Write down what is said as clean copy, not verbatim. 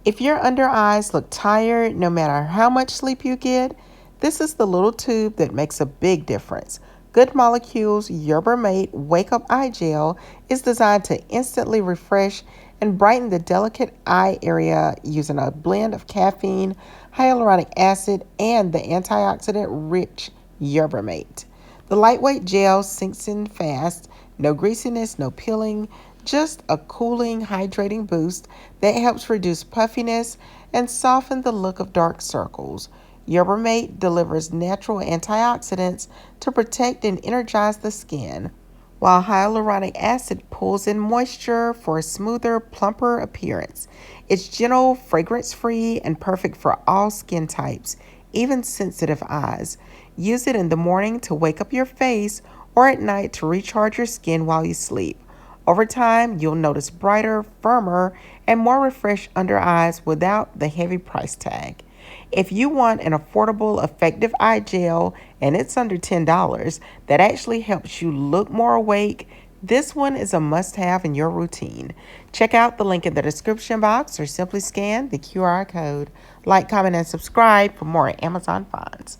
If your under eyes look tired no matter how much sleep you get, this is the little tube that makes a big difference. Good Molecules Yerba Mate Wake Up Eye Gel is designed to instantly refresh and brighten the delicate eye area using a blend of caffeine, hyaluronic acid, and the antioxidant rich Yerba Mate. The lightweight gel sinks in fast, no greasiness, no peeling, just a cooling, hydrating boost that helps reduce puffiness and soften the look of dark circles. Yerba Mate delivers natural antioxidants to protect and energize the skin, while hyaluronic acid pulls in moisture for a smoother, plumper appearance. It's gentle, fragrance free, and perfect for all skin types, even sensitive eyes. Use it in the morning to wake up your face or at night to recharge your skin while you sleep. Over time, you'll notice brighter, firmer, and more refreshed under eyes without the heavy price tag. If you want an affordable, effective eye gel and it's under $10 that actually helps you look more awake, this one is a must have in your routine. Check out the link in the description box or simply scan the QR code. Like, comment, and subscribe for more Amazon finds.